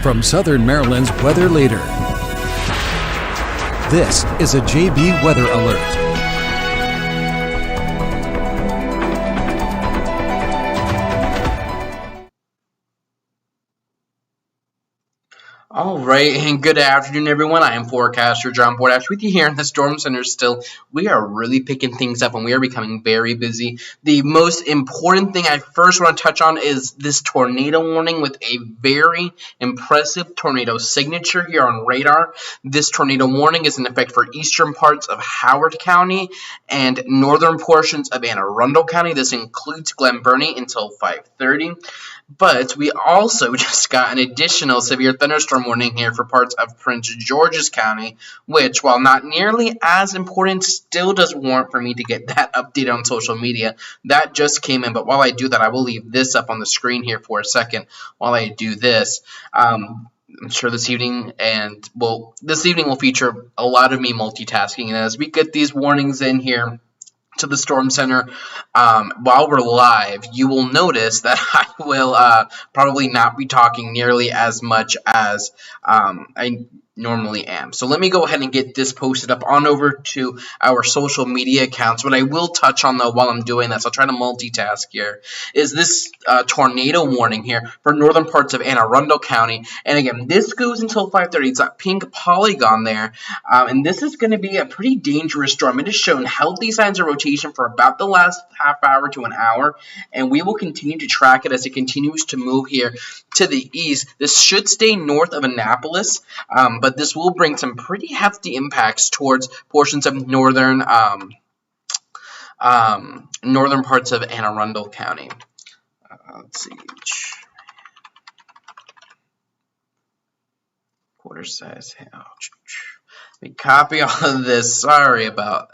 from Southern Maryland's weather leader. This is a JB Weather Alert. All right, and good afternoon, everyone. I am Forecaster John Bordash with you here in the Storm Center still. We are really picking things up, and we are becoming very busy. The most important thing I first want to touch on is this tornado warning with a very impressive tornado signature here on radar. This tornado warning is in effect for eastern parts of Howard County and northern portions of Anne Arundel County. This includes Glen Burnie until 5:30. But we also just got an additional severe thunderstorm warning here for parts of Prince George's County, which, while not nearly as important, still does warrant for me to get that update on social media. That just came in, but while I do that, I will leave this up on the screen here for a second while I do this. I'm sure this evening will feature a lot of me multitasking, and as we get these warnings in here to the Storm Center while we're live, you will notice that I will probably not be talking nearly as much as I normally am. So let me go ahead and get this posted up on over to our social media accounts. What I will touch on, though, while I'm doing this, I'll try to multitask here, is this tornado warning here for northern parts of Anne Arundel County. And again, this goes until 5:30. It's that pink polygon there. And this is going to be a pretty dangerous storm. It has shown healthy signs of rotation for about the last half hour to an hour. And we will continue to track it as it continues to move here to the east. This should stay north of Annapolis, but this will bring some pretty hefty impacts towards portions of northern parts of Anne Arundel County. Let's see. Quarter size. We copy all of this. Sorry about.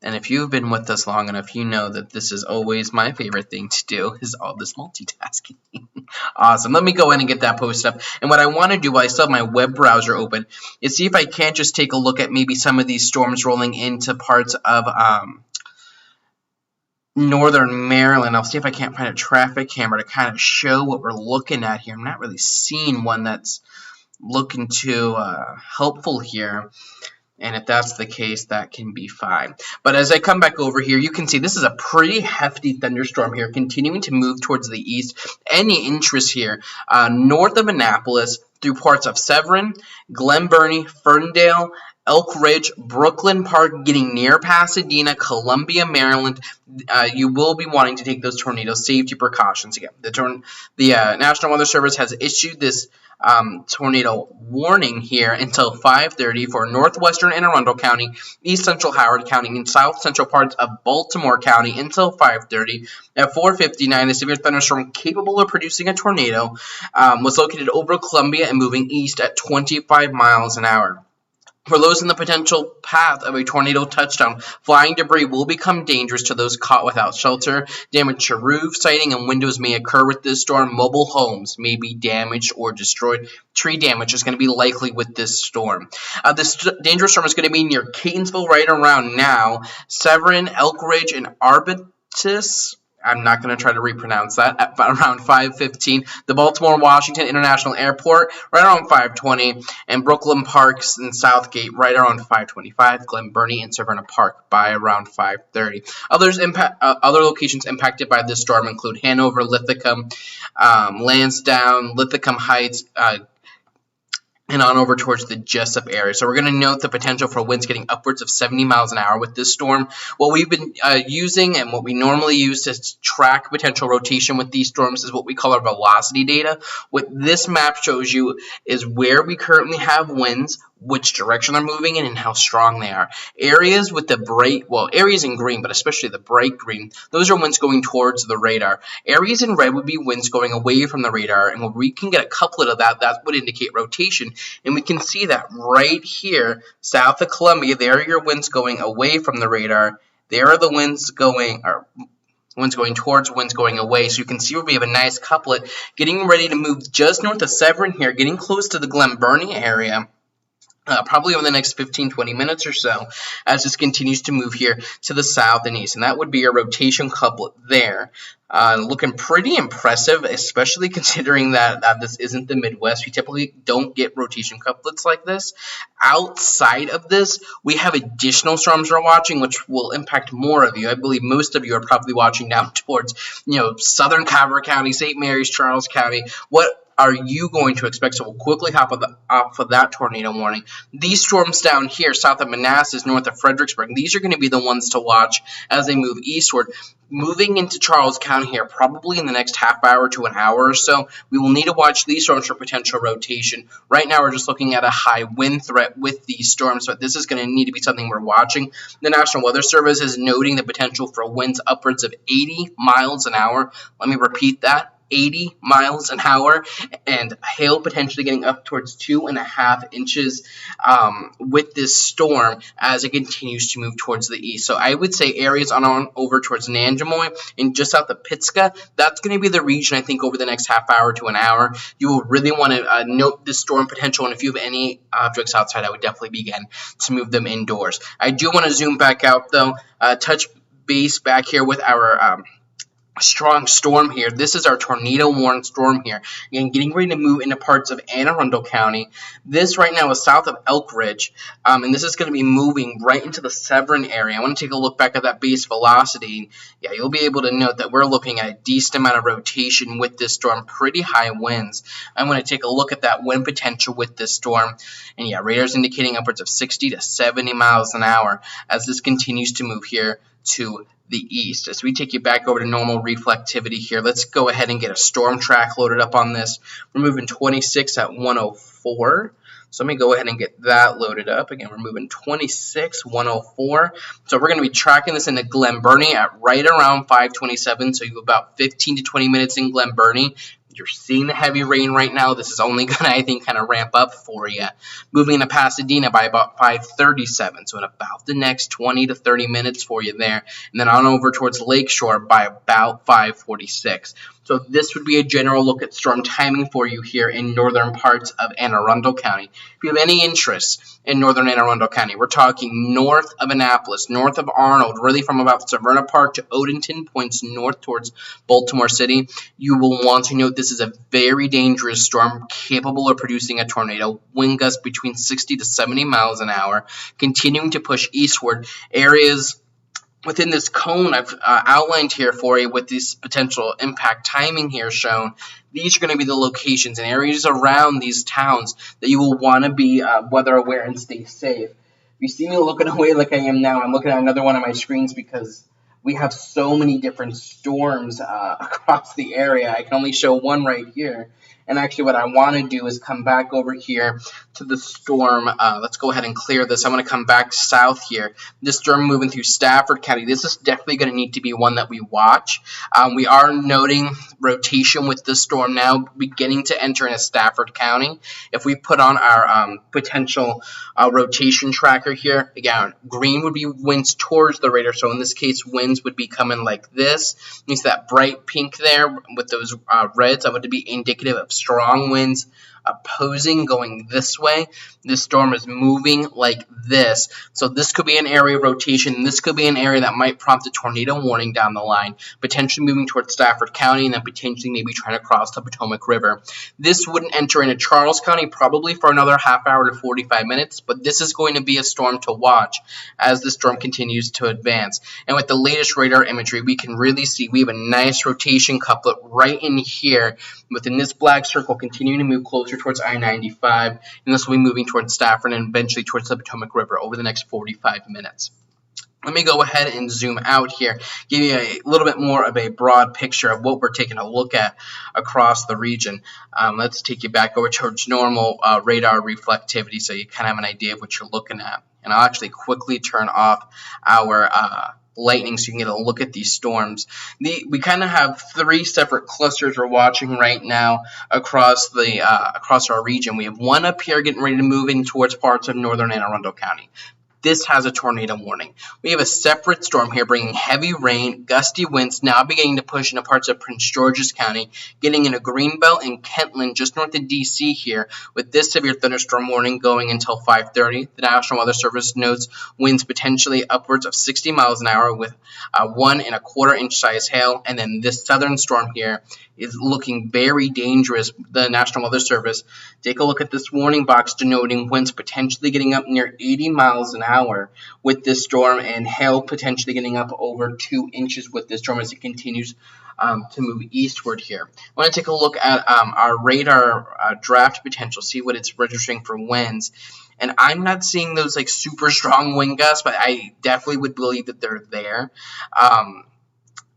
And if you've been with us long enough, you know that this is always my favorite thing to do, is all this multitasking. Awesome. Let me go in and get that posted up. And what I want to do while I still have my web browser open is see if I can't just take a look at maybe some of these storms rolling into parts of northern Maryland. I'll see if I can't find a traffic camera to kind of show what we're looking at here. I'm not really seeing one that's looking too helpful here. And if that's the case, that can be fine. But as I come back over here, you can see this is a pretty hefty thunderstorm here, continuing to move towards the east. Any interest here north of Annapolis through parts of Severn, Glen Burnie, Ferndale, Elk Ridge, Brooklyn Park, getting near Pasadena, Columbia, Maryland. You will be wanting to take those tornado safety precautions. Again, the National Weather Service has issued this tornado warning here until 5:30 for northwestern Anne Arundel County, east central Howard County, and south central parts of Baltimore County until 5:30. At 4:59, a severe thunderstorm capable of producing a tornado was located over Columbia and moving east at 25 miles an hour. For those in the potential path of a tornado touchdown, flying debris will become dangerous to those caught without shelter. Damage to roofs, siding, and windows may occur with this storm. Mobile homes may be damaged or destroyed. Tree damage is going to be likely with this storm. This dangerous storm is going to be near Catonsville right around now. Severn, Elk Ridge, and Arbutus. I'm not going to try to repronounce that. At around 5:15, the Baltimore-Washington International Airport right around 5:20, and Brooklyn Parks and Southgate right around 5:25. Glen Burnie and Severna Park by around 5:30. Other locations impacted by this storm include Hanover, Lithicum, Lansdowne, Lithicum Heights, and on over towards the Jessup area. So we're going to note the potential for winds getting upwards of 70 miles an hour with this storm. What we've been using and what we normally use to track potential rotation with these storms is what we call our velocity data. What this map shows you is where we currently have winds, which direction they're moving in, and how strong they are. Areas with the areas in green, but especially the bright green, those are winds going towards the radar. Areas in red would be winds going away from the radar, and when we can get a couplet of that, that would indicate rotation. And we can see that right here, south of Columbia, there are your winds going away from the radar. There are the winds going towards, winds going away. So you can see where we have a nice couplet getting ready to move just north of Severn here, getting close to the Glen Burnie area. probably over the next 15-20 minutes or so, as this continues to move here to the south and east. And that would be a rotation couplet there. Looking pretty impressive, especially considering that this isn't the Midwest. We typically don't get rotation couplets like this. Outside of this, we have additional storms we're watching, which will impact more of you. I believe most of you are probably watching down towards, southern Carver County, St. Mary's, Charles County. What are you going to expect? So we'll quickly hop off of that tornado warning. These storms down here, south of Manassas, north of Fredericksburg, these are going to be the ones to watch as they move eastward. Moving into Charles County here, probably in the next half hour to an hour or so, we will need to watch these storms for potential rotation. Right now, we're just looking at a high wind threat with these storms, but this is going to need to be something we're watching. The National Weather Service is noting the potential for winds upwards of 80 miles an hour. Let me repeat that. 80 miles an hour, and hail potentially getting up towards 2.5 inches with this storm as it continues to move towards the east. So I would say areas on over towards Nanjemoy and just south of Pittsburgh, that's going to be the region I think over the next half hour to an hour. You will really want to note this storm potential, and if you have any objects outside, I would definitely begin to move them indoors. I do want to zoom back out though, touch base back here with our strong storm here. This is our tornado warning storm here. Again, getting ready to move into parts of Anne Arundel County. This right now is south of Elk Ridge, and this is going to be moving right into the Severn area. I want to take a look back at that base velocity. Yeah, you'll be able to note that we're looking at a decent amount of rotation with this storm, pretty high winds. I'm going to take a look at that wind potential with this storm, and yeah, radar's indicating upwards of 60 to 70 miles an hour as this continues to move here to the east. As we take you back over to normal reflectivity here, let's go ahead and get a storm track loaded up on this. We're moving 26 at 104. So let me go ahead and get that loaded up. Again, we're moving 26, 104. So we're going to be tracking this into Glen Burnie at right around 527. So you have about 15 to 20 minutes in Glen Burnie. You're seeing the heavy rain right now. This is only going to, I think, kind of ramp up for you. Moving to Pasadena by about 5:37, so in about the next 20 to 30 minutes for you there. And then on over towards Lakeshore by about 5:46. So this would be a general look at storm timing for you here in northern parts of Anne Arundel County. If you have any interest in northern Anne Arundel County, we're talking north of Annapolis, north of Arnold, really from about Severna Park to Odenton, points north towards Baltimore City. You will want to note this is a very dangerous storm capable of producing a tornado. Wind gusts between 60 to 70 miles an hour, continuing to push eastward. Areas within this cone I've outlined here for you with this potential impact timing here shown, these are going to be the locations and areas around these towns that you will want to be weather aware and stay safe. If you see me looking away like I am now, I'm looking at another one of my screens because we have so many different storms across the area. I can only show one right here. And actually what I want to do is come back over here to the storm. Let's go ahead and clear this. I'm going to come back south here. This storm moving through Stafford County. This is definitely going to need to be one that we watch. We are noting rotation with this storm now beginning to enter into Stafford County. If we put on our potential rotation tracker here, again, green would be winds towards the radar. So in this case, winds would be coming like this. You see that bright pink there with those reds. That would be indicative of strong winds opposing going this way. This storm is moving like this. So this could be an area of rotation. This could be an area that might prompt a tornado warning down the line, potentially moving towards Stafford County and then potentially maybe trying to cross the Potomac River. This wouldn't enter into Charles County probably for another half hour to 45 minutes, but this is going to be a storm to watch as the storm continues to advance. And with the latest radar imagery, we can really see we have a nice rotation couplet right in here within this black circle continuing to move closer towards I-95, and this will be moving towards Stafford and eventually towards the Potomac River over the next 45 minutes. Let me go ahead and zoom out here, give you a little bit more of a broad picture of what we're taking a look at across the region. Let's take you back over towards normal radar reflectivity so you kind of have an idea of what you're looking at. And I'll actually quickly turn off our lightning so you can get a look at these storms. We kind of have three separate clusters we're watching right now across our region. We have one up here getting ready to move in towards parts of northern Anne Arundel County. this has a tornado warning. We have a separate storm here bringing heavy rain, gusty winds now beginning to push into parts of Prince George's County, getting into Greenbelt and Kentland just north of DC here, with this severe thunderstorm warning going until 5:30. The National Weather Service notes winds potentially upwards of 60 miles an hour with 1 1/4 inch size hail, and then this southern storm here is looking very dangerous. The National Weather Service, take a look at this warning box denoting winds potentially getting up near 80 miles an hour with this storm, and hail potentially getting up over 2 inches with this storm as it continues to move eastward here. I want to take a look at our radar draft potential, see what it's registering for winds. And I'm not seeing those like super strong wind gusts, but I definitely would believe that they're there.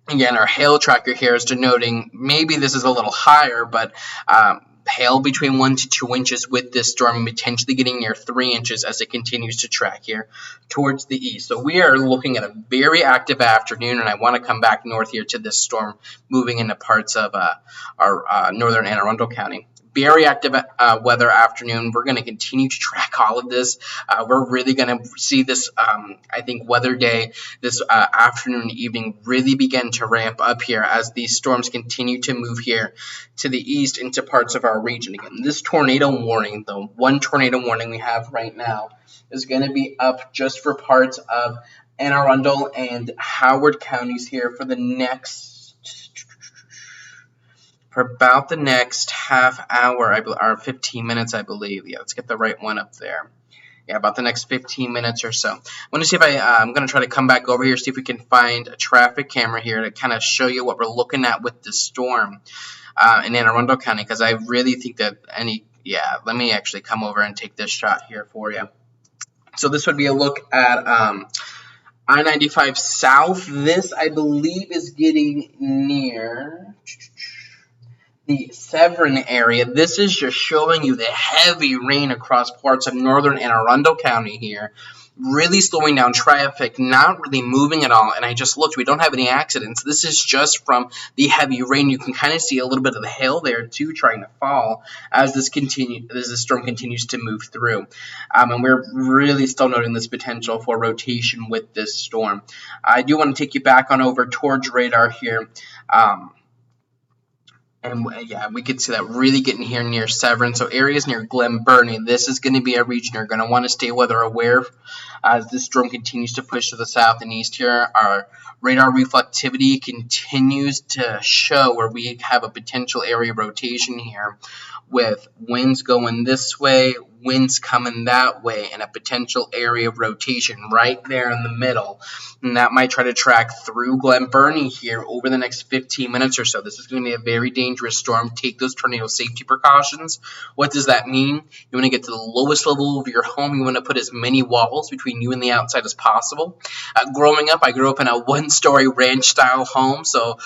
Again, our hail tracker here is denoting maybe this is a little higher, but hail between 1 to 2 inches with this storm, potentially getting near 3 inches as it continues to track here towards the east. So we are looking at a very active afternoon, and I want to come back north here to this storm moving into parts of our northern Anne Arundel County. Very active weather afternoon. We're going to continue to track all of this. We're really going to see this, I think, weather day this afternoon and evening really begin to ramp up here as these storms continue to move here to the east into parts of our region. Again, this tornado warning, the one tornado warning we have right now, is going to be up just for parts of Anne Arundel and Howard counties here for the next about the next half hour, or 15 minutes, I believe. Yeah, let's get the right one up there. Yeah, about the next 15 minutes or so. I want to see if I'm going to try to come back over here, see if we can find a traffic camera here to kind of show you what we're looking at with this storm in Anne Arundel County, because I really think that let me actually come over and take this shot here for you. So this would be a look at I-95 South. This, I believe, is getting near the Severn area. This is just showing you the heavy rain across parts of northern Anne Arundel County here, really slowing down traffic, not really moving at all. And I just looked, we don't have any accidents. This is just from the heavy rain. You can kind of see a little bit of the hail there too trying to fall as this storm continues to move through. And we're really still noting this potential for rotation with this storm. I do want to take you back on over towards radar here. And yeah, we could see that really getting here near Severn. So areas near Glen Burnie, this is going to be a region you're going to want to stay weather aware as this storm continues to push to the south and east here. Our radar reflectivity continues to show where we have a potential area of rotation here with winds going this way, winds coming that way, and a potential area of rotation right there in the middle. And that might try to track through Glen Burnie here over the next 15 minutes or so. This is going to be a very dangerous storm. Take those tornado safety precautions. What does that mean? You want to get to the lowest level of your home. You want to put as many walls between you and the outside as possible. Growing up, I grew up in a one-story ranch-style home, so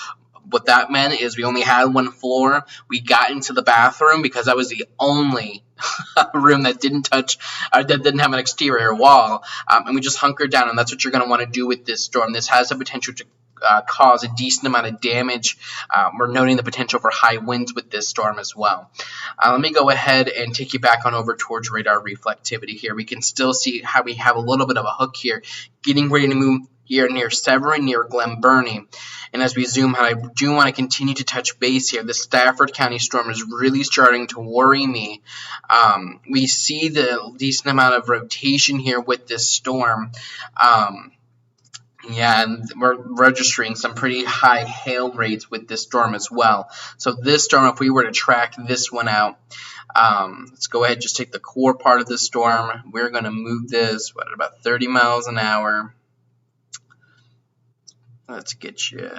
what that meant is we only had one floor. We got into the bathroom because that was the only room that didn't have an exterior wall, and we just hunkered down. And that's what you're going to want to do with this storm. This has the potential to cause a decent amount of damage. We're noting the potential for high winds with this storm as well. Let me go ahead and take you back on over towards radar reflectivity here. We can still see how we have a little bit of a hook here, getting ready to move here near Severn, near Glen Burnie. And as we zoom out, I do want to continue to touch base here. The Stafford County storm is really starting to worry me. We see the decent amount of rotation here with this storm. Yeah, and we're registering some pretty high hail rates with this storm as well. So this storm, if we were to track this one out, let's go ahead and just take the core part of the storm. We're going to move this, at about 30 miles an hour. Let's get you.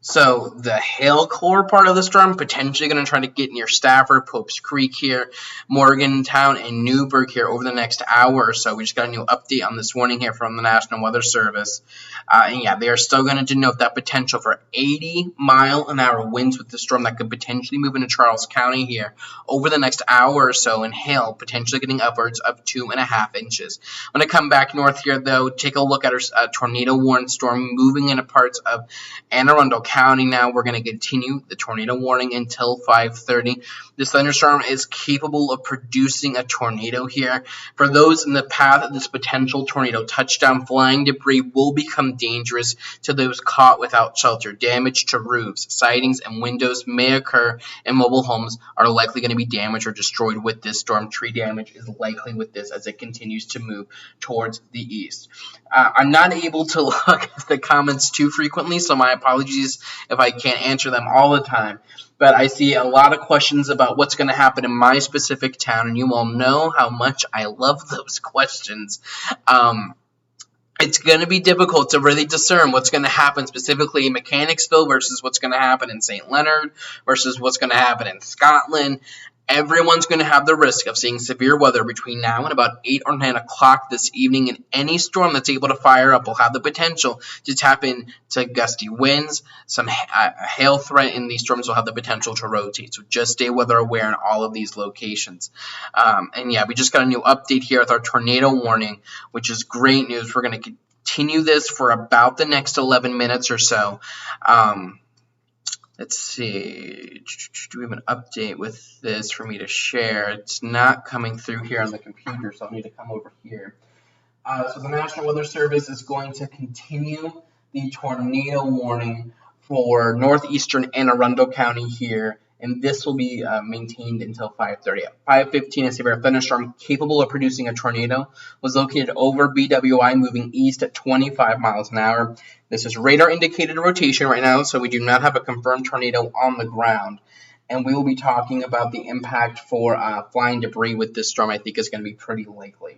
So the hail core part of the storm potentially going to try to get near Stafford, Pope's Creek here, Morgantown, and Newburgh here over the next hour or so. We just got a new update on this warning here from the National Weather Service. And yeah, they are still going to denote that potential for 80-mile-an-hour winds with the storm that could potentially move into Charles County here over the next hour or so, and hail potentially getting upwards of 2.5 inches. I'm going to come back north here, though, take a look at our tornado warning storm moving in into parts of Anne Arundel County now. We're going to continue the tornado warning until 5:30. This thunderstorm is capable of producing a tornado here. For those in the path of this potential tornado touchdown, flying debris will become dangerous to those caught without shelter. Damage to roofs, sidings, and windows may occur, and mobile homes are likely going to be damaged or destroyed with this storm. Tree damage is likely with this as it continues to move towards the east. I'm not able to look at the comments too frequently, so my apologies if I can't answer them all the time. But I see a lot of questions about what's going to happen in my specific town, and you all know how much I love those questions. It's going to be difficult to really discern what's going to happen specifically in Mechanicsville versus what's going to happen in St. Leonard versus what's going to happen in Scotland. Everyone's going to have the risk of seeing severe weather between now and about 8 or 9 o'clock this evening, and any storm that's able to fire up will have the potential to tap into gusty winds. Some hail threat in these storms will have the potential to rotate, so just stay weather aware in all of these locations. And yeah, we just got a new update here with our tornado warning, which is great news. We're going to continue this for about the next 11 minutes or so. Let's see, do we have an update with this for me to share? It's not coming through here on the computer, so I'll need to come over here. So the National Weather Service is going to continue the tornado warning for northeastern Anne Arundel County here, and this will be maintained until 5:30. At 5:15, a severe thunderstorm capable of producing a tornado was located over BWI, moving east at 25 miles an hour. This is radar indicated rotation right now, so we do not have a confirmed tornado on the ground. And we will be talking about the impact for flying debris with this storm. I think is going to be pretty likely.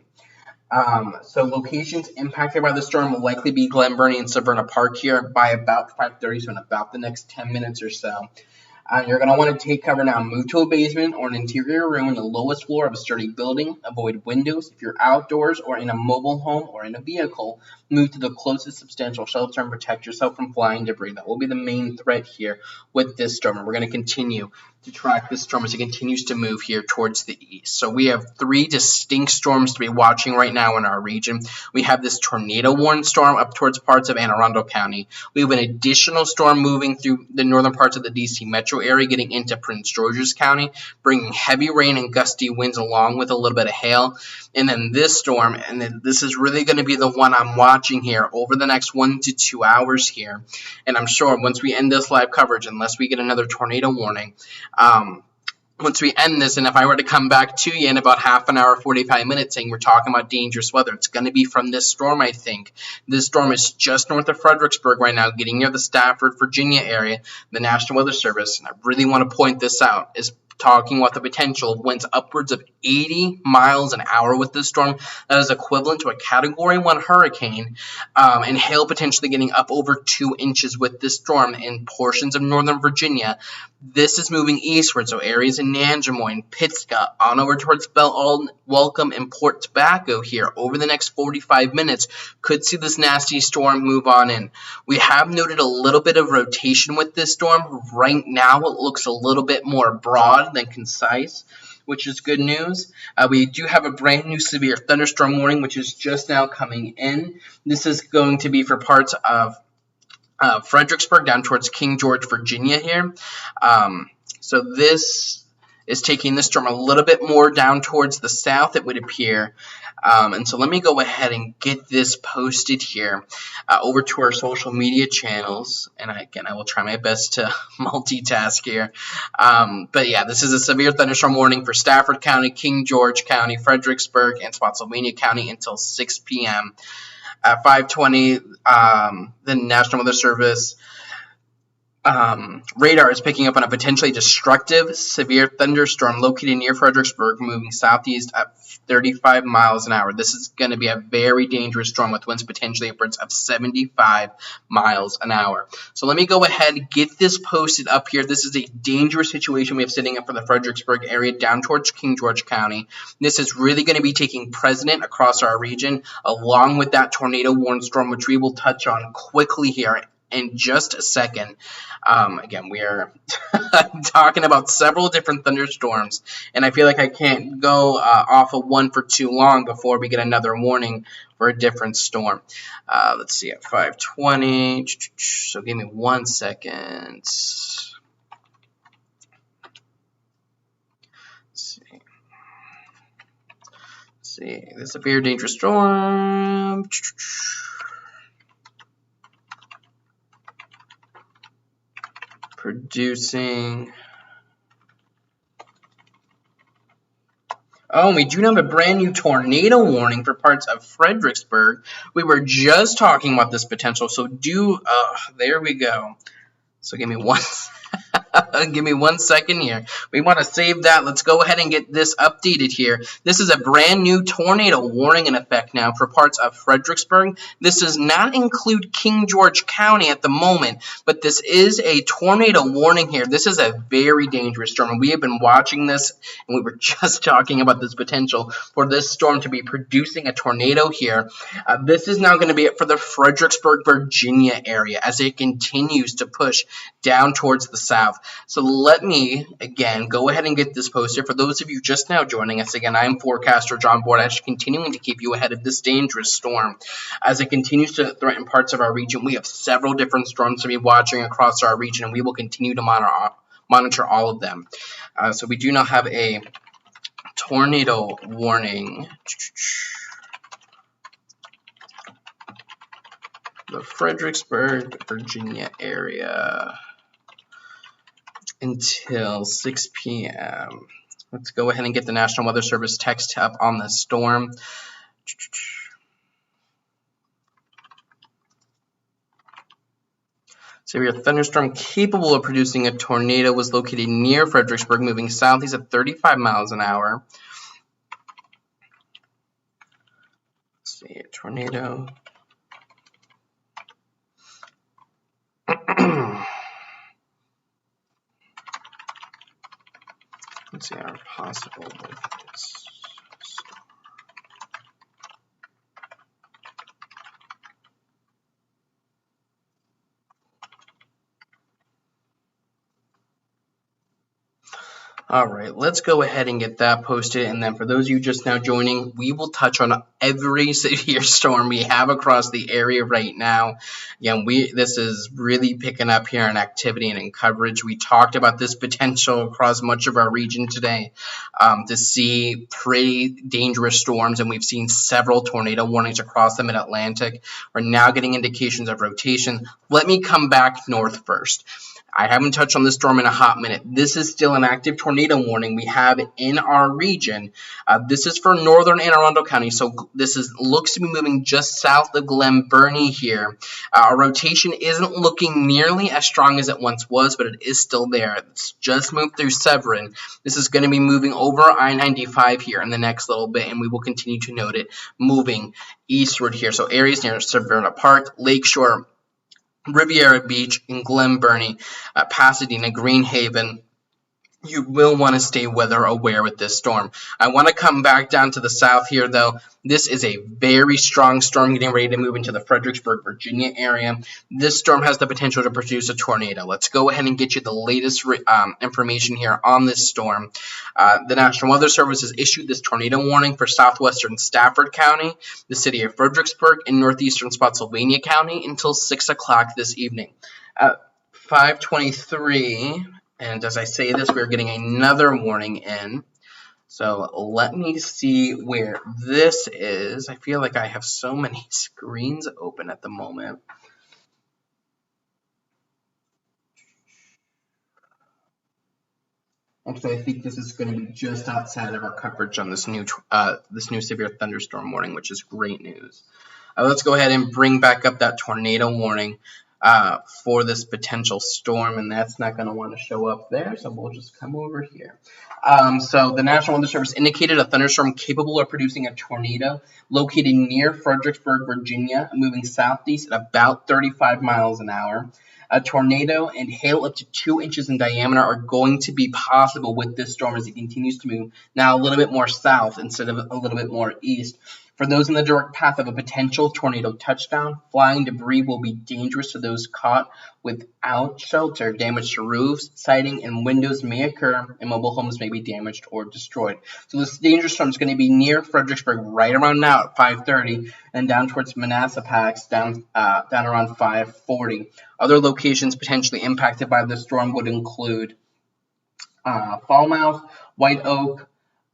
So locations impacted by the storm will likely be Glen Burnie and Severna Park here by about 5:30, so in about the next 10 minutes or so. You're going to want to take cover now. Move to a basement or an interior room in the lowest floor of a sturdy building. Avoid windows. If you're outdoors or in a mobile home or in a vehicle, move to the closest substantial shelter and protect yourself from flying debris. That will be the main threat here with this storm. And we're going to continue to track this storm as it continues to move here towards the east. So we have 3 distinct storms to be watching right now in our region. We have this tornado warning storm up towards parts of Anne Arundel County. We have an additional storm moving through the northern parts of the DC metro area, getting into Prince George's County, bringing heavy rain and gusty winds along with a little bit of hail. And then this storm, and then this is really going to be the one I'm watching here over the next 1 to 2 hours here. And I'm sure once we end this live coverage, unless we get another tornado warning, once we end this, and if I were to come back to you in about half an hour, 45 minutes, saying we're talking about dangerous weather, it's going to be from this storm, I think. This storm is just north of Fredericksburg right now, getting near the Stafford, Virginia area. The National Weather Service, and I really want to point this out, is talking about the potential of winds upwards of 80 miles an hour with this storm. That is equivalent to a Category 1 hurricane, and hail potentially getting up over 2 inches with this storm in portions of northern Virginia. This is moving eastward, so areas in Nanjemoy, Pittscott, on over towards Belle Welcome and Port Tobacco here over the next 45 minutes could see this nasty storm move on in. We have noted a little bit of rotation with this storm. Right now it looks a little bit more broad than concise, which is good news. We do have a brand new severe thunderstorm warning, which is just now coming in. This is going to be for parts of Fredericksburg down towards King George, Virginia here. So this is taking this storm a little bit more down towards the south, it would appear. And so let me go ahead and get this posted here over to our social media channels. And again, I will try my best to multitask here. But yeah, this is a severe thunderstorm warning for Stafford County, King George County, Fredericksburg, and Spotsylvania County until 6 p.m. At 5:20, the National Weather Service radar is picking up on a potentially destructive severe thunderstorm located near Fredericksburg, moving southeast at 35 miles an hour. This is going to be a very dangerous storm with winds potentially upwards of 75 miles an hour. So let me go ahead and get this posted up here. This is a dangerous situation we have sitting up for the Fredericksburg area down towards King George County. This is really going to be taking precedent across our region, along with that tornado warning storm, which we will touch on quickly here in just a second. Again, we are talking about several different thunderstorms, and I feel like I can't go off of one for too long before we get another warning for a different storm. Let's see, at 5:20, so give me 1 second. See, this is a very dangerous storm. Producing. Oh, and we do have a brand new tornado warning for parts of Fredericksburg. We were just talking about this potential, so there we go. So give me one second here. We want to save that. Let's go ahead and get this updated here. This is a brand new tornado warning in effect now for parts of Fredericksburg. This does not include King George County at the moment, but this is a tornado warning here. This is a very dangerous storm, and we have been watching this, and we were just talking about this potential for this storm to be producing a tornado here. This is now going to be it for the Fredericksburg, Virginia area as it continues to push down towards the south. So let me, again, go ahead and get this posted. For those of you just now joining us, again, I am Forecaster John Bordash, continuing to keep you ahead of this dangerous storm. As it continues to threaten parts of our region, we have several different storms to be watching across our region, and we will continue to monitor all of them. So we do now have a tornado warning. The Fredericksburg, Virginia area until 6 p.m. Let's go ahead and get the National Weather Service text up on the storm. Severe thunderstorm capable of producing a tornado was located near Fredericksburg, moving southeast at 35 miles an hour. Let's see, a tornado. Let's see our possible movements. All right, let's go ahead and get that posted. And then for those of you just now joining, we will touch on every severe storm we have across the area right now. Again, this is really picking up here in activity and in coverage. We talked about this potential across much of our region today to see pretty dangerous storms, and we've seen several tornado warnings across the mid-Atlantic. We're now getting indications of rotation. Let me come back north first. I haven't touched on this storm in a hot minute. This is still an active tornado warning we have in our region. This is for northern Anne Arundel County, so this looks to be moving just south of Glen Burnie here. Our rotation isn't looking nearly as strong as it once was, but it is still there. It's just moved through Severn. This is going to be moving over I-95 here in the next little bit, and we will continue to note it moving eastward here. So areas near Severna Park, Lakeshore, Riviera Beach, in Glen Burnie, Pasadena, Greenhaven. You will want to stay weather aware with this storm. I want to come back down to the south here, though. This is a very strong storm getting ready to move into the Fredericksburg, Virginia area. This storm has the potential to produce a tornado. Let's go ahead and get you the latest information here on this storm. The National Weather Service has issued this tornado warning for southwestern Stafford County, the city of Fredericksburg, and northeastern Spotsylvania County until 6 o'clock this evening. At 5:23... and as I say this, we're getting another warning in. So let me see where this is. I feel like I have so many screens open at the moment. Actually, I think this is going to be just outside of our coverage on this new severe thunderstorm warning, which is great news. Let's go ahead and bring back up that tornado warning for this potential storm, and that's not going to want to show up there, so we'll just come over here. So the National Weather Service indicated a thunderstorm capable of producing a tornado located near Fredericksburg, Virginia, moving southeast at about 35 miles an hour. A tornado and hail up to 2 inches in diameter are going to be possible with this storm as it continues to move now a little bit more south instead of a little bit more east For those in the direct path of a potential tornado touchdown, flying debris will be dangerous to those caught without shelter. Damage to roofs, siding, and windows may occur, and mobile homes may be damaged or destroyed. So this dangerous storm is going to be near Fredericksburg right around now at 5:30, and down towards Manassapax down around 5:40. Other locations potentially impacted by the storm would include Falmouth, White Oak,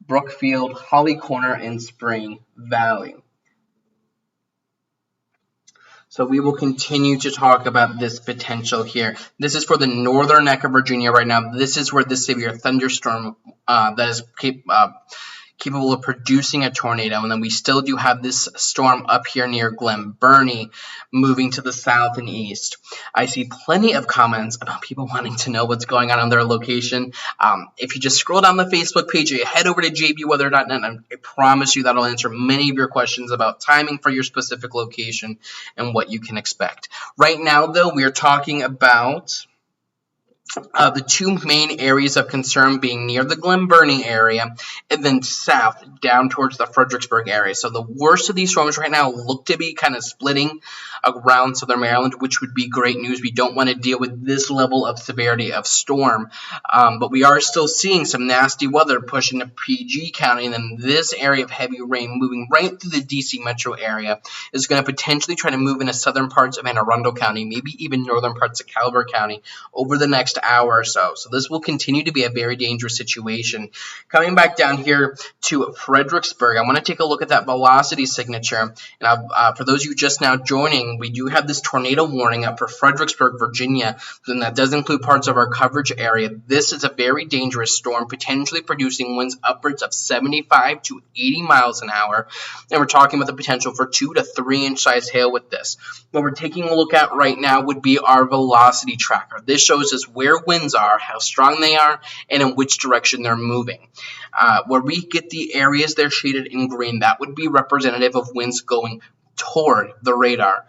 Brookfield, Holly Corner, and Spring Valley. So we will continue to talk about this potential here. This is for the northern neck of Virginia right now. This is where this severe thunderstorm that is capable of producing a tornado, and then we still do have this storm up here near Glen Burnie moving to the south and east. I see plenty of comments about people wanting to know what's going on their location. If you just scroll down the Facebook page or you head over to jbweather.net, and I promise you that'll answer many of your questions about timing for your specific location and what you can expect. Right now, though, we are talking about the two main areas of concern being near the Glen Burnie area and then south down towards the Fredericksburg area. So the worst of these storms right now look to be kind of splitting around southern Maryland, which would be great news. We don't want to deal with this level of severity of storm, but we are still seeing some nasty weather push into PG County, and then this area of heavy rain moving right through the DC metro area is going to potentially try to move into southern parts of Anne Arundel County, maybe even northern parts of Calvert County over the next hour or so. So this will continue to be a very dangerous situation. Coming back down here to Fredericksburg, I want to take a look at that velocity signature. And for those of you just now joining, we do have this tornado warning up for Fredericksburg, Virginia, and that does include parts of our coverage area. This is a very dangerous storm, potentially producing winds upwards of 75 to 80 miles an hour, and we're talking about the potential for 2 to 3 inch size hail with this. What we're taking a look at right now would be our velocity tracker. This shows us where winds are, how strong they are, and in which direction they're moving. Where we get the areas there shaded in green, that would be representative of winds going toward the radar.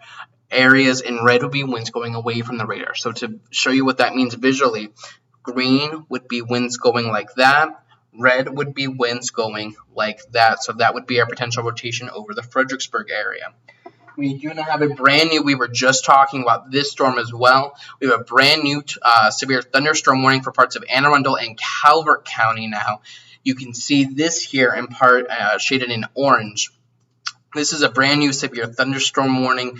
Areas in red would be winds going away from the radar. So to show you what that means visually, green would be winds going like that. Red would be winds going like that. So that would be our potential rotation over the Fredericksburg area. We do now have a brand new, we were just talking about this storm as well. We have a brand new severe thunderstorm warning for parts of Anne Arundel and Calvert County now. You can see this here in part shaded in orange. This is a brand new severe thunderstorm warning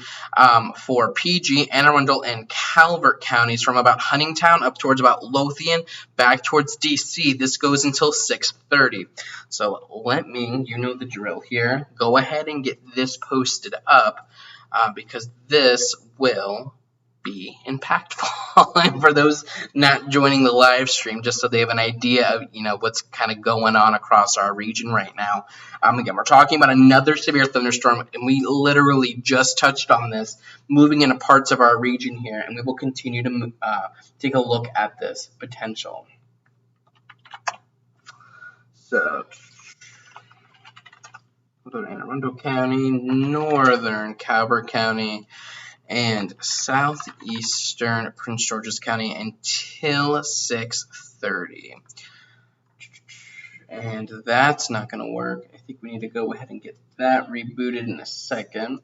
for PG, Anne Arundel, and Calvert counties from about Huntingtown up towards about Lothian, back towards DC. This goes until 6:30. So let me, you know the drill here, go ahead and get this posted up because this will be impactful. And for those not joining the live stream, just so they have an idea of what's kind of going on across our region right now. Again, we're talking about another severe thunderstorm, and we literally just touched on this, moving into parts of our region here, and we will continue to take a look at this potential. So we'll go to Anne Arundel County, northern Calvert County, and southeastern Prince George's County until 6:30. And that's not going to work. I think we need to go ahead and get that rebooted in a second.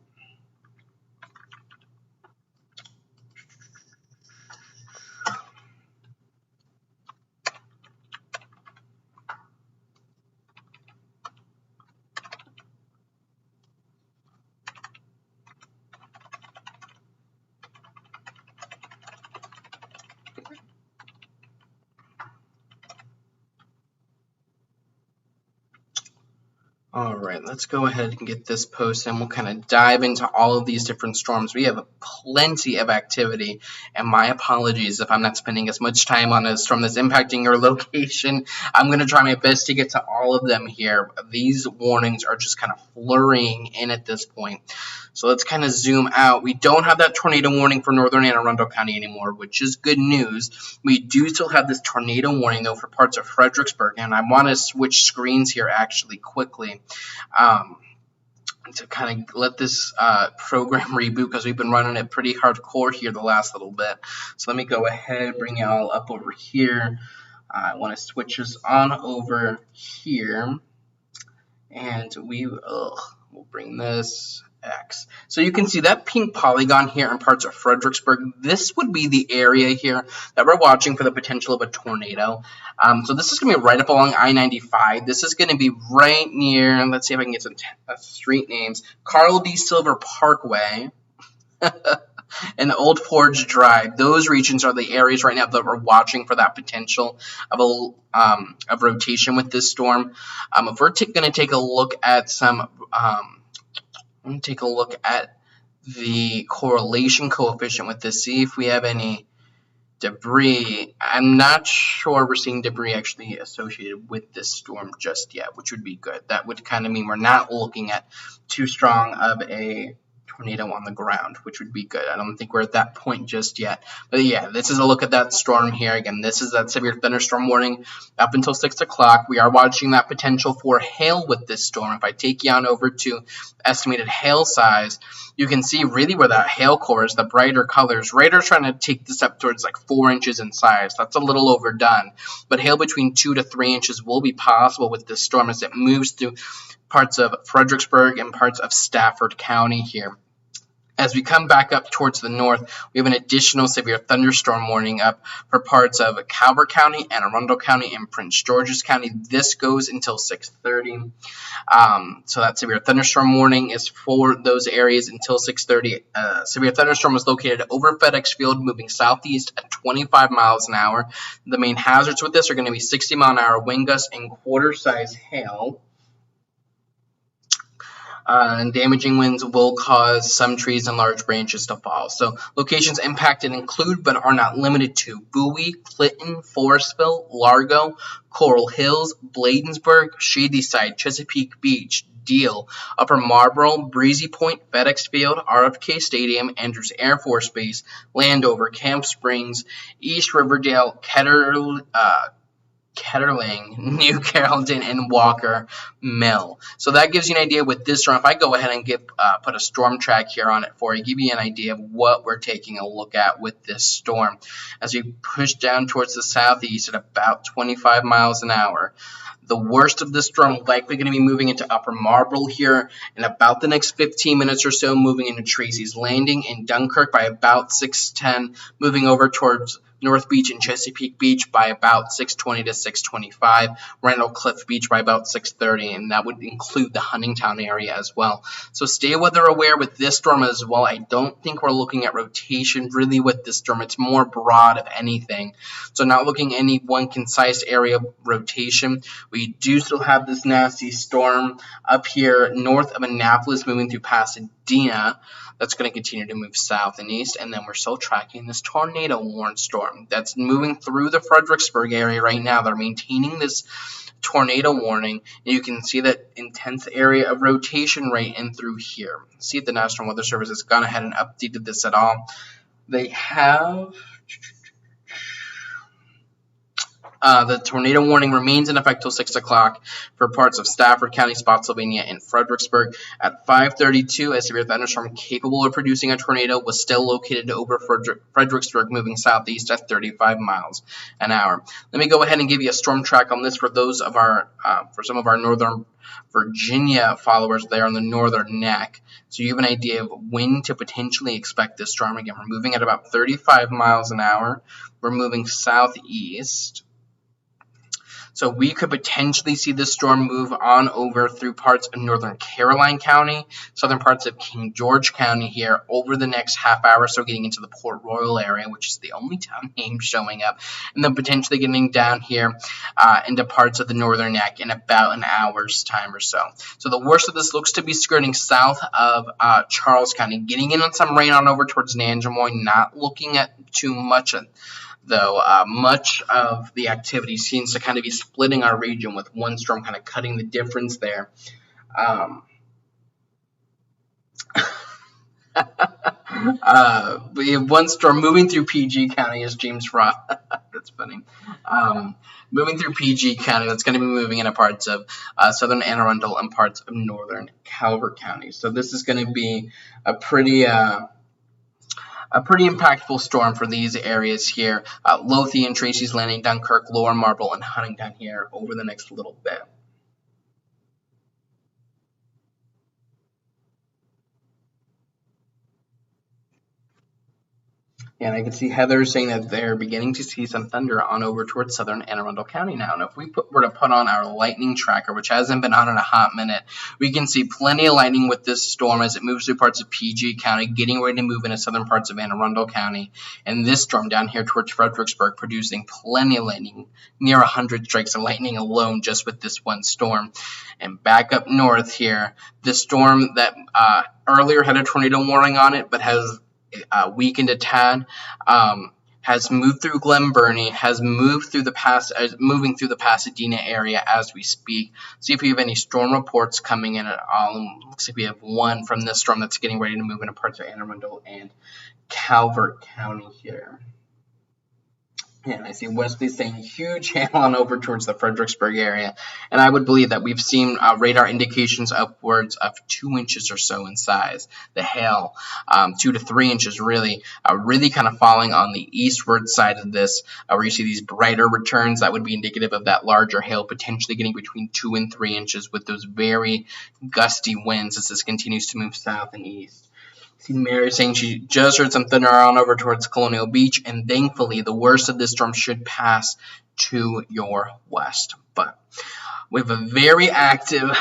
All right, let's go ahead and get this posted, and we'll kind of dive into all of these different storms. We have plenty of activity, and my apologies if I'm not spending as much time on a storm that's impacting your location. I'm going to try my best to get to all of them here. These warnings are just kind of flurrying in at this point. So let's kind of zoom out. We don't have that tornado warning for northern Anne Arundel County anymore, which is good news. We do still have this tornado warning, though, for parts of Fredericksburg, and I want to switch screens here actually quickly to kind of let this program reboot because we've been running it pretty hardcore here the last little bit. So let me go ahead, bring you all up over here. I want to switch this on over here, and We'll bring this X. So you can see that pink polygon here in parts of Fredericksburg. This would be the area here that we're watching for the potential of a tornado. So this is going to be right up along I-95. This is going to be right near, let's see if I can get some street names, Carl D. Silver Parkway. And Old Forge Drive. Those regions are the areas right now that we're watching for that potential of a rotation with this storm. If we're going to take a look at some, I'm going to take a look at the correlation coefficient with this, see if we have any debris. I'm not sure we're seeing debris actually associated with this storm just yet, which would be good. That would kind of mean we're not looking at too strong of a tornado on the ground, which would be good. I don't think we're at that point just yet. But yeah, this is a look at that storm here. Again, this is that severe thunderstorm warning up until 6 o'clock. We are watching that potential for hail with this storm. If I take you on over to estimated hail size, you can see really where that hail core is, the brighter colors. Radar's trying to take this up towards like 4 inches in size. That's a little overdone. But hail between 2 to 3 inches will be possible with this storm as it moves through parts of Fredericksburg and parts of Stafford County here. As we come back up towards the north, we have an additional severe thunderstorm warning up for parts of Calvert County, Anne Arundel County, and Prince George's County. This goes until 6:30. So that severe thunderstorm warning is for those areas until 6:30. Severe thunderstorm was located over FedEx Field, moving southeast at 25 miles an hour. The main hazards with this are going to be 60-mile-an-hour wind gusts and quarter-size hail. And damaging winds will cause some trees and large branches to fall. So locations impacted include but are not limited to Bowie, Clinton, Forestville, Largo, Coral Hills, Bladensburg, Shadyside, Chesapeake Beach, Deal, Upper Marlboro, Breezy Point, FedEx Field, RFK Stadium, Andrews Air Force Base, Landover, Camp Springs, East Riverdale, Ketterling, New Carrollton, and Walker Mill. So that gives you an idea with this storm. If I go ahead and put a storm track here on it for you, give you an idea of what we're taking a look at with this storm. As we push down towards the southeast at about 25 miles an hour, the worst of the storm likely going to be moving into Upper Marlboro here in about the next 15 minutes or so, moving into Tracy's Landing in Dunkirk by about 6:10, moving over towards North Beach and Chesapeake Beach by about 6:20 to 6:25, Randall Cliff Beach by about 6:30, and that would include the Huntingtown area as well. So stay weather aware with this storm as well. I don't think we're looking at rotation really with this storm. It's more broad if anything. So not looking any one concise area of rotation. We do still have this nasty storm up here north of Annapolis moving through Pasadena. That's going to continue to move south and east, and then we're still tracking this tornado warning storm that's moving through the Fredericksburg area right now. They're maintaining this tornado warning, and you can see that intense area of rotation right in through here. See if the National Weather Service has gone ahead and updated this at all. They have. The tornado warning remains in effect till 6 o'clock for parts of Stafford County, Spotsylvania, and Fredericksburg. At 5:32, a severe thunderstorm capable of producing a tornado was still located over Fredericksburg, moving southeast at 35 miles an hour. Let me go ahead and give you a storm track on this for those of our, for some of our Northern Virginia followers there on the northern neck. So you have an idea of when to potentially expect this storm. Again, we're moving at about 35 miles an hour. We're moving southeast. So we could potentially see this storm move on over through parts of northern Caroline County, southern parts of King George County here over the next half hour, so getting into the Port Royal area, which is the only town name showing up, and then potentially getting down here into parts of the northern neck in about an hour's time or so. So the worst of this looks to be skirting south of Charles County, getting in on some rain on over towards Nanjemoy, not looking at too much though. Much of the activity seems to kind of be splitting our region, with one storm kind of cutting the difference there. We have one storm moving through PG County, as James Roth. That's funny. Moving through PG County, that's going to be moving into parts of southern Anne Arundel and parts of northern Calvert County. So this is going to be a pretty impactful storm for these areas here. Lothian, Tracy's Landing, Dunkirk, Lower Marble, and Huntington here over the next little bit. And I can see Heather saying that they're beginning to see some thunder on over towards southern Anne Arundel County now. And if we were to put on our lightning tracker, which hasn't been on in a hot minute, we can see plenty of lightning with this storm as it moves through parts of PG County, getting ready to move into southern parts of Anne Arundel County. And this storm down here towards Fredericksburg producing plenty of lightning, near 100 strikes of lightning alone just with this one storm. And back up north here, this storm that earlier had a tornado warning on it, but has weakened a tad, has moved through Glen Burnie, has moved through moving through the Pasadena area as we speak. See if we have any storm reports coming in at all. Looks like we have one from this storm that's getting ready to move into parts of Anne Arundel and Calvert County here. And I see Wesley saying huge hail on over towards the Fredericksburg area. And I would believe that we've seen radar indications upwards of 2 inches or so in size. The hail, 2 to 3 inches really kind of falling on the eastward side of this, where you see these brighter returns. That would be indicative of that larger hail potentially getting between 2 and 3 inches with those very gusty winds as this continues to move south and east. See Mary saying she just heard some thunder on over towards Colonial Beach, and thankfully the worst of this storm should pass to your west. But we have a very active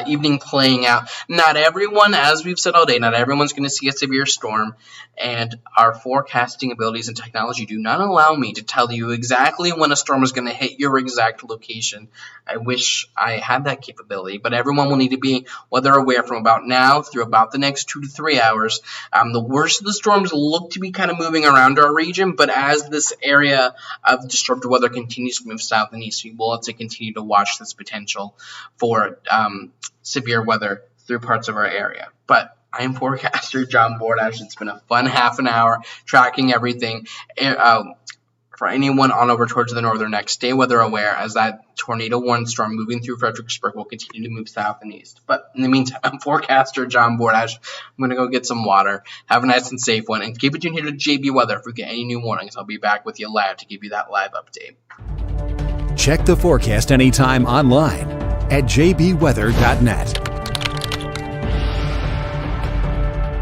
evening playing out. Not everyone, as we've said all day, not everyone's going to see a severe storm, and our forecasting abilities and technology do not allow me to tell you exactly when a storm is going to hit your exact location. I wish I had that capability, but everyone will need to be weather aware from about now through about the next 2 to 3 hours. The worst of the storms look to be kind of moving around our region, but as this area of disturbed weather continues to move south and east, we will have to continue to watch this potential for severe weather through parts of our area. But I am Forecaster John Bordash. It's been a fun half an hour tracking everything. For anyone on over towards the northern neck, stay weather aware as that tornado warning storm moving through Fredericksburg will continue to move south and east. But in the meantime, I'm Forecaster John Bordash. I'm going to go get some water. Have a nice and safe one. And keep it tuned here to JB Weather. If we get any new warnings, I'll be back with you live to give you that live update. Check the forecast anytime online at jbweather.net.